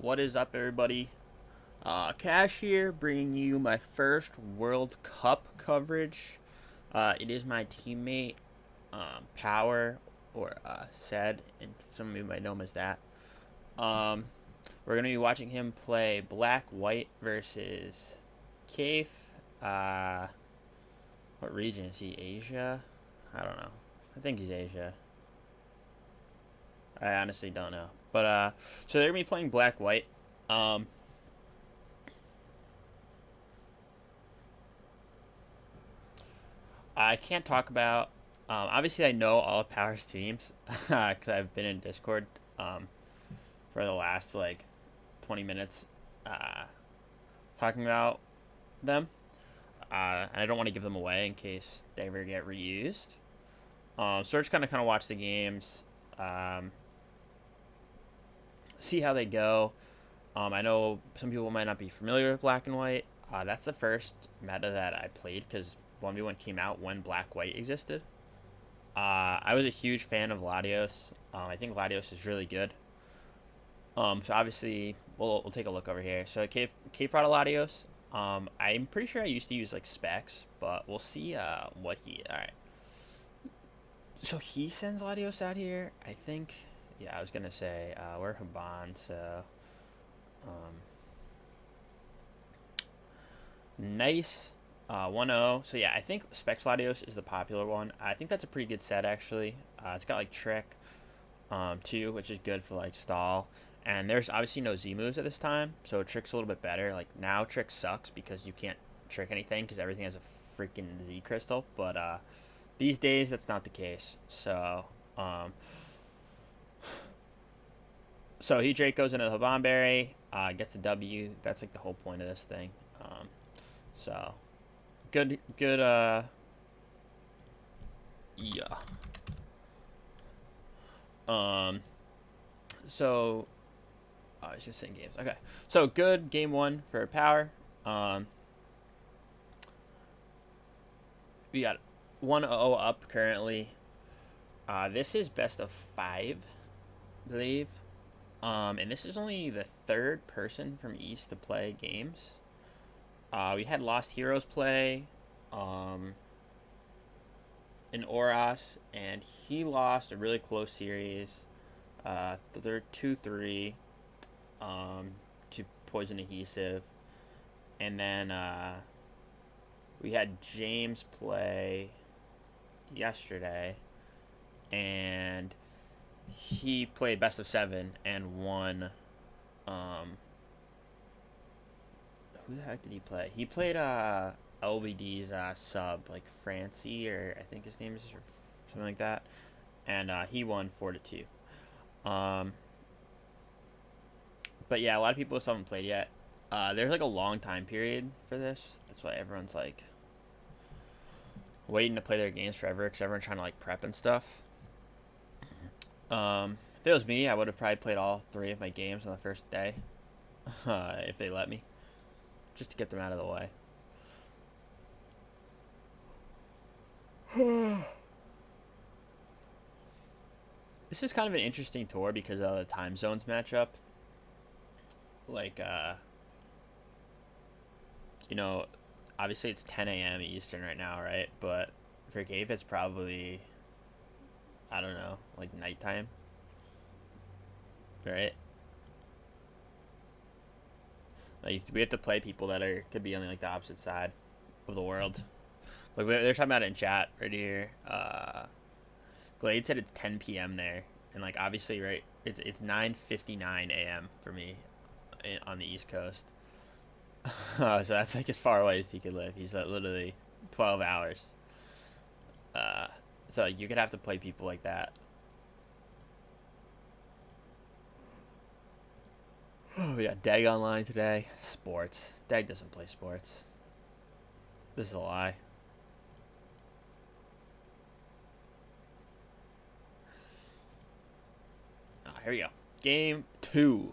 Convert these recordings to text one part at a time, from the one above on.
What is up, everybody? Cash here, bringing you my first World Cup coverage. It is my teammate, Power, or Said, and some of you might know him as that. Um, we're gonna be watching him play Black White versus Kaif. Uh, what region is he? Asia? I don't know. I think he's Asia. I honestly don't know. So they're gonna be playing Black White. Um, I can't talk about. Obviously, I know all of Power's teams because I've been in Discord for the last like 20 minutes talking about them. And I don't want to give them away in case they ever get reused. So we're just kind of watch the games, um, see how they go. I know some people might not be familiar with Black and White. That's the first meta that I played because 1v1 came out when Black White existed. I was a huge fan of Latios. I think Latios is really good. So obviously, we'll take a look over here. So K brought a Latios. I'm pretty sure I used to use like specs, but we'll see what he. All right. So he sends Latios out here. I think. Yeah, I was gonna say we're Haban, so um, nice. 1-0. So yeah, I think Specs Latios is the popular one. I think that's a pretty good set actually. It's got like Trick, too, which is good for like stall. And there's obviously no Z moves at this time, so Trick's a little bit better. Like now, Trick sucks because you can't trick anything because everything has a freaking Z crystal. But these days that's not the case. So he Drake goes into the Habanberry, gets a W. That's like the whole point of this thing. So good. Yeah. Um. So it's just in games. Okay. So good game one for Power. Um. We got 1-0 up currently. This is best of 5, I believe. And this is only the third person from East to play games. We had Lost Heroes play in Oras, and he lost a really close series. They're 2-3 to Poison Adhesive. And then we had James play yesterday, and he played best of 7 and won. Who the heck did he play? He played LBD's sub, like Francie, or I think his name is, or something like that, and he won 4-2. But yeah, a lot of people still haven't played yet. There's like a long time period for this. That's why everyone's like waiting to play their games forever because everyone's trying to like prep and stuff. If it was me, I would have probably played all 3 of my games on the first day, if they let me, just to get them out of the way. This is kind of an interesting tour because of the time zones matchup. Like, you know, obviously it's 10 a.m. Eastern right now, right? But for Cave, it's probably, I don't know, like nighttime, right? Like we have to play people that could be on like the opposite side of the world. Like they're talking about it in chat right here. Glade said it's 10 p.m. there, and like obviously, right? It's 9:59 a.m. for me on the East Coast. So that's like as far away as he could live. He's literally 12 hours. So you could have to play people like that. Oh, we got Dag online today. Sports. Dag doesn't play sports. This is a lie. Here we go. Game 2.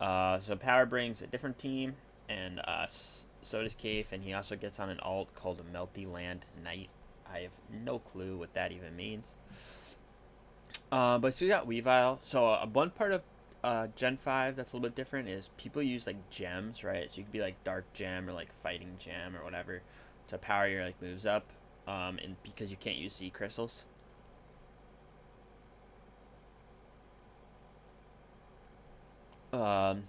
So Power brings a different team, and so does Kaif, and he also gets on an alt called a Melty Land Knight. I have no clue what that even means. But so we got Weavile. So one part of Gen 5 that's a little bit different is people use like gems, right? So you could be like dark gem or like fighting gem or whatever to power your like moves up. And because you can't use Z crystals. Um,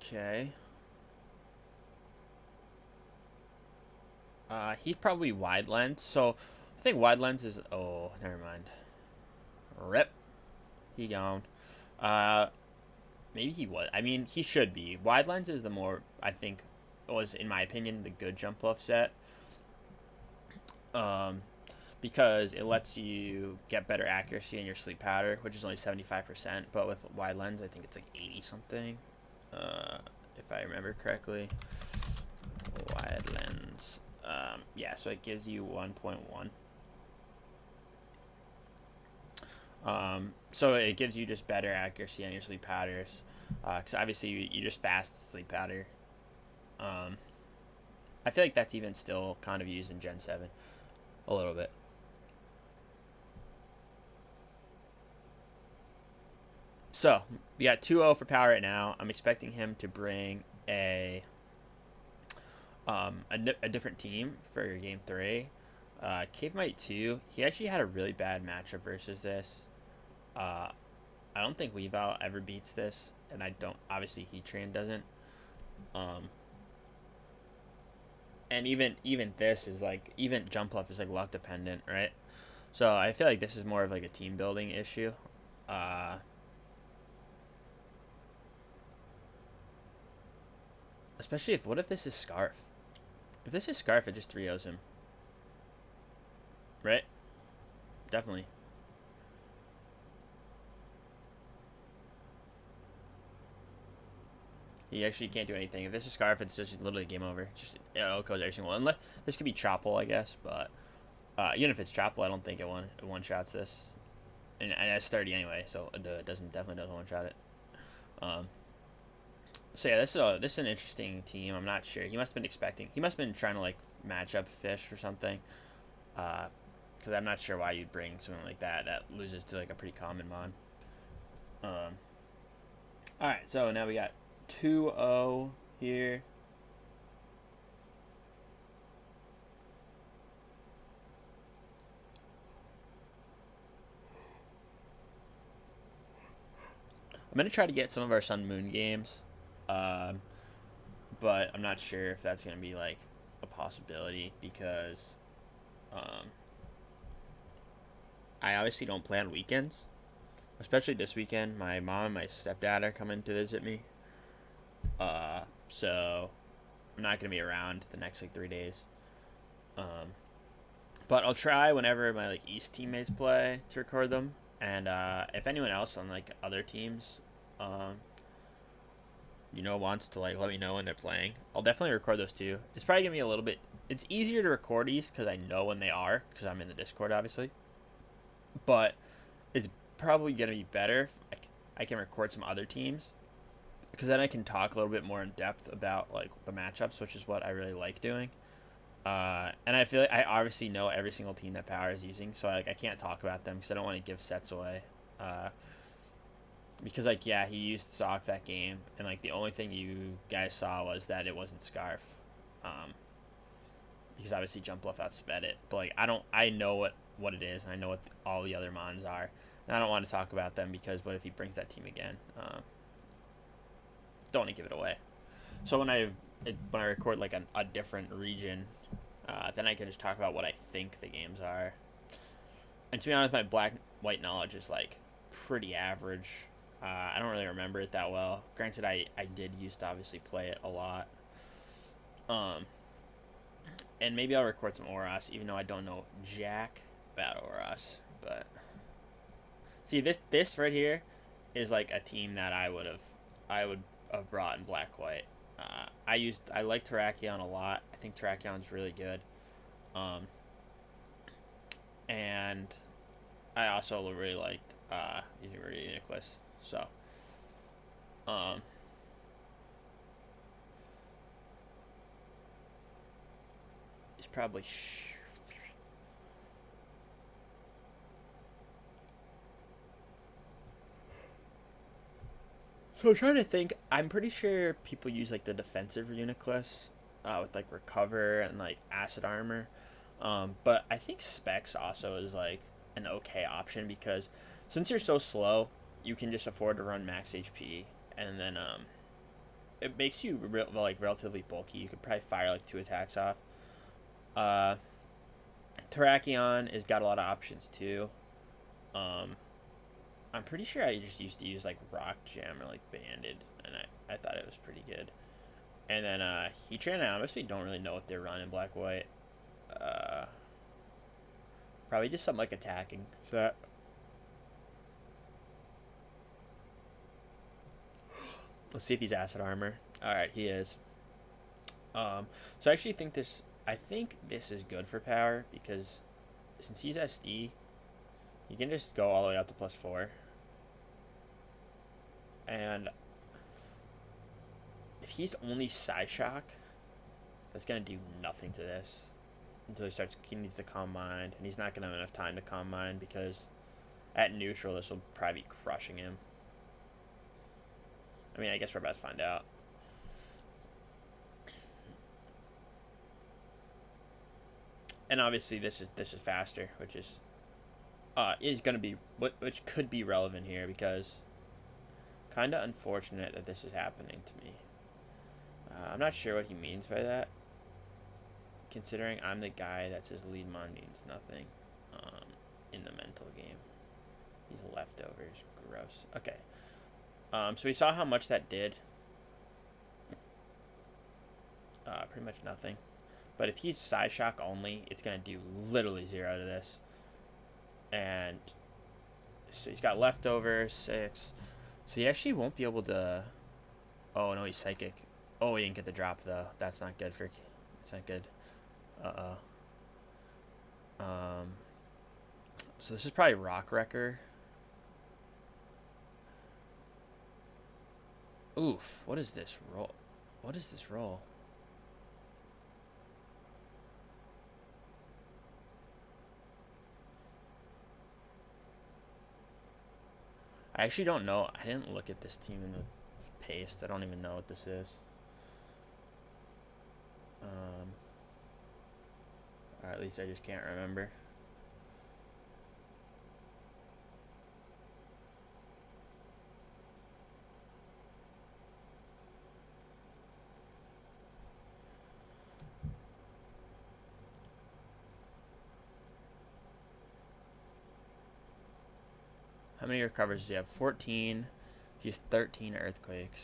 okay. He's probably wide lens. So I think wide lens is. Oh, never mind. Rip. He gone. Uh, maybe he was. I mean, he should be. Wide lens is the more I think was in my opinion the good jump bluff set. Um, because it lets you get better accuracy in your sleep powder, which is only 75%. But with wide lens, I think it's like 80 something. Uh, if I remember correctly, wide lens. Yeah, so it gives you 1.1. So it gives you just better accuracy on your sleep powders. Because obviously you just fast sleep powder. Um, I feel like that's even still kind of used in Gen 7 a little bit. So we got 2-0 for Power right now. I'm expecting him to bring a different team for game 3. Cave Might 2, he actually had a really bad matchup versus this. Uh, I don't think Weavile ever beats this, and I don't. Obviously, Heatran doesn't. Um, and even this is like even jump left is like luck dependent, right? So I feel like this is more of like a team building issue. Uh, especially if what if this is Scarf? If this is Scarf, it just 3-0s him, right? Definitely. He actually can't do anything. If this is Scarf, it's just literally game over. Just it goes every single one. Unless this could be Chopple, I guess, but even if it's Chopple, I don't think it one shots this. And that's 30 anyway, so it definitely doesn't one shot it. Um, so yeah, this is an interesting team. I'm not sure. He must have been expecting. He must have been trying to like match up Fish or something. Because I'm not sure why you'd bring something like that loses to like a pretty common mon. All right, so now we got 2-0 here. I'm gonna try to get some of our Sun Moon games, um, but I'm not sure if that's gonna be like a possibility because um, I obviously don't play on weekends, especially this weekend. My mom and my stepdad are coming to visit me, so I'm not gonna be around the next like 3 days. Um, but I'll try whenever my like East teammates play to record them, and if anyone else on like other teams, um, wants to like let me know when they're playing, I'll definitely record those too. It's probably gonna be a little bit. It's easier to record these because I know when they are because I'm in the Discord, obviously. But it's probably gonna be better if I can record some other teams because then I can talk a little bit more in depth about like the matchups, which is what I really like doing. And I feel like I obviously know every single team that Power is using, so I can't talk about them because I don't want to give sets away. Uh, because like yeah, he used Sock that game, and like the only thing you guys saw was that it wasn't Scarf, um, because obviously Jump Bluff outsped it. But like I know what it is, and I know what all the other mons are, and I don't want to talk about them because what if he brings that team again? Don't want to give it away. So when I record like a different region, then I can just talk about what I think the games are. And to be honest, my black white knowledge is like pretty average. I don't really remember it that well. Granted, I did used to obviously play it a lot. Um, and maybe I'll record some Oras, even though I don't know jack about Oras. But see, this right here is like a team that I would have brought in black white. I like Terrakion a lot. I think Terrakion's really good. Um, and I also really liked using Ridiculous. So, um, He's probably. So I'm trying to think. I'm pretty sure people use like the defensive Uniclus with like recover and like acid armor. But I think specs also is like an okay option because since you're so slow, you can just afford to run max HP, and then it makes you like relatively bulky. You could probably fire like 2 attacks off. Uh, Terrakion has got a lot of options too. Um, I'm pretty sure I just used to use like Rock Gem or like Banded, and I thought it was pretty good. And then Heatran, I honestly don't really know what they're running black white. Uh, Probably just something like attacking. So let's see if he's acid armor. All right, he is. So I actually think this. I think this is good for power because since he's SD, you can just go all the way up to +4. And if he's only Psyshock, that's gonna do nothing to this until he needs to Calm Mind, and he's not gonna have enough time to Calm Mind because at neutral this will probably be crushing him. I mean, I guess we're about to find out. And obviously this is faster, which is gonna be which could be relevant here because kind of unfortunate that this is happening to me. I'm not sure what he means by that, considering I'm the guy that says lead mon means nothing in the mental game. These leftovers, gross. Okay, so we saw how much that did. Pretty much nothing. But if he's Psyshock only, it's going to do literally 0 to this. And so he's got leftovers, 6. So he actually won't be able to... Oh, no, he's Psychic. Oh, he didn't get the drop, though. That's not good for... That's not good. Uh-oh. So this is probably Rock Wrecker. Oof. What is this roll? What is this roll? I actually don't know. I didn't look at this team in the paste. I don't even know what this is. Or at least I just can't remember. How many recovers does he have? 14. He has 13 earthquakes.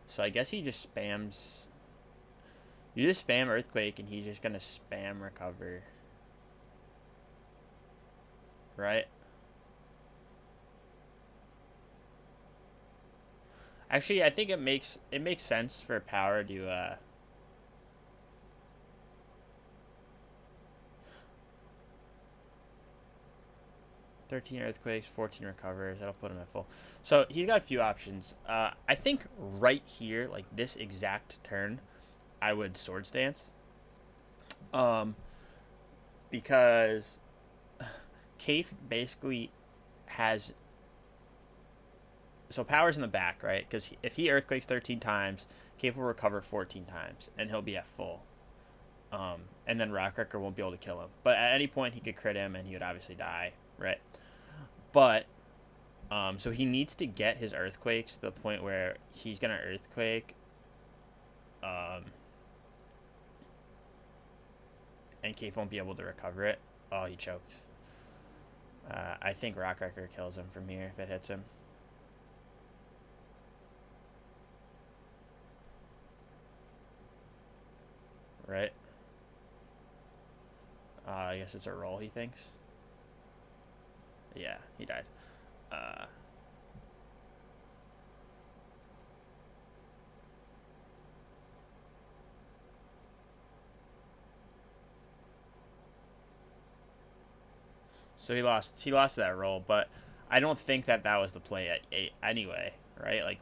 So I guess he just spams. You just spam earthquake and he's just gonna spam recover. Right? Actually, I think it makes sense for power to 13 earthquakes, 14 recovers. That'll put him at full. So he's got a few options. I think right here, like this exact turn, I would Swords Dance. Because Kaif basically has... So power's in the back, right? Because if he earthquakes 13 times, Kaif will recover 14 times, and he'll be at full. And then Rockwrecker won't be able to kill him. But at any point, he could crit him, and he would obviously die, right? But, so he needs to get his earthquakes to the point where he's going to earthquake. And Kaif won't be able to recover it. Oh, he choked. I think Rockwrecker kills him from here if it hits him. Right? I guess it's a roll, he thinks. Yeah, he died. So he lost that roll, but I don't think that was the play. 8 anyway, right? Like,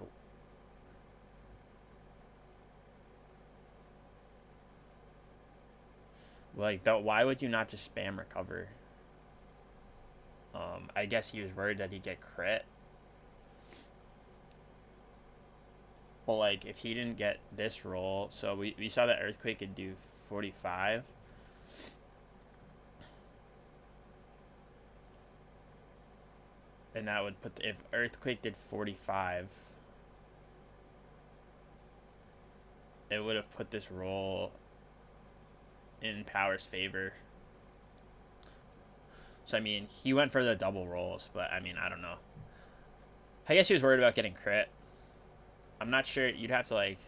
Like, though, why would you not just spam recover? I guess he was worried that he'd get crit. Well, like, if he didn't get this roll, so we saw that Earthquake could do 45. And that would put, if Earthquake did 45, it would have put this roll in Power's favor. So, I mean, he went for the double rolls, but, I mean, I don't know. I guess he was worried about getting crit. I'm not sure. You'd have to, like,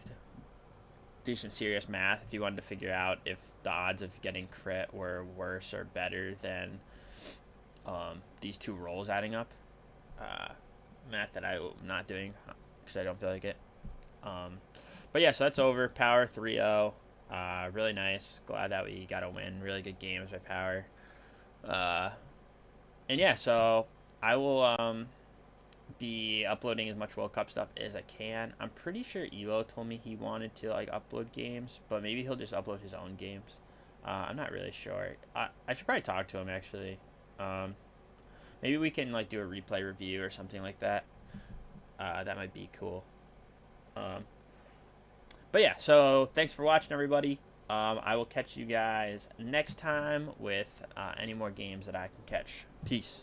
do some serious math if you wanted to figure out if the odds of getting crit were worse or better than these two rolls adding up. Math that I'm not doing because I don't feel like it. But yeah, so that's over. Power 3-0. Really nice. Glad that we got a win. Really good games by Power. And yeah, so I will be uploading as much World Cup stuff as I can. I'm pretty sure Elo told me he wanted to like upload games, but maybe he'll just upload his own games. I'm not really sure. I should probably talk to him actually. Maybe we can like do a replay review or something like that. That might be cool. But yeah, so thanks for watching, everybody. I will catch you guys next time with any more games that I can catch. Peace.